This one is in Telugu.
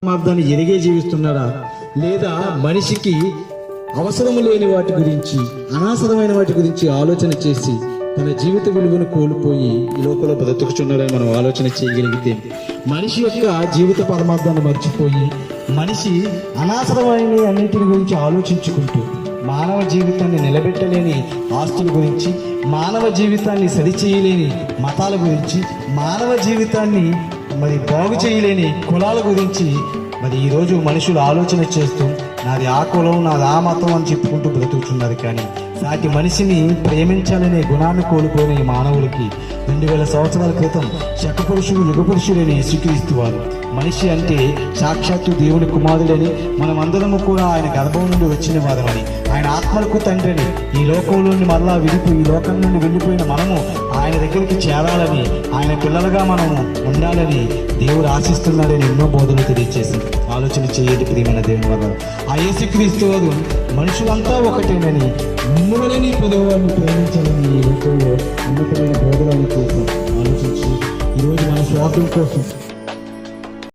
మార్గాన్ని ఎరిగే జీవిస్తున్నాడా, లేదా మనిషికి అవసరం లేని వాటి గురించి, అనవసరమైన వాటి గురించి ఆలోచన చేసి తన జీవిత విలువను కోల్పోయి ఈ లోకంలో బ్రతుకుచున్నాడని మనం ఆలోచన చేయగలిగితే, మనిషి యొక్క జీవిత పరమార్థాన్ని మర్చిపోయి మనిషి అనవసరమైన అన్నింటిని గురించి ఆలోచించుకుంటూ మానవ జీవితాన్ని నిలబెట్టలేని ఆస్తుల గురించి, మానవ జీవితాన్ని సరిచేయలేని మతాల గురించి, మానవ జీవితాన్ని బాగు చేయలేని కులాల గురించి ఈరోజు మనుషులు ఆలోచన చేస్తూ నాది ఆ కులం, నాది ఆ మతం అని చెప్పుకుంటూ బ్రతుకుతున్నారు. కానీ సాటి మనిషిని ప్రేమించాలనే గుణాన్ని కోల్పోయిన ఈ మానవులకి 2000 సంవత్సరాల క్రితం శకపురుషుడు యుగపురుషుడని యేసుక్రీస్తు వారు మనిషి అంటే సాక్షాత్తు దేవుని కుమారుడని, మనమందరము కూడా ఆయన గర్భం నుండి వచ్చిన వారమని, ఆయన ఆత్మలకు తండ్రిని, ఈ లోకంలోని మరలా ఈ లోకం నుండి వెళ్ళిపోయిన మనము ఆయన దగ్గరికి చేరాలని, ఆయన పిల్లలుగా మనము ఉండాలని దేవుడు ఆశిస్తున్నాడని ఎన్నో బోధనలు తెలియజేసింది. ఆలోచన చేయండి ప్రియమైన దేవుని వల్ల. ఆ యేసుక్రీస్తు వారు మనుషులంతా ఒకటేనని, మిమ్మల్ని పొదవారిని ప్రేమించాలని ఈ లోకంలో ఉన్నతమైన బోధనలు కోసం ఆలోచించి ఈరోజు మన స్వార్థం కోసం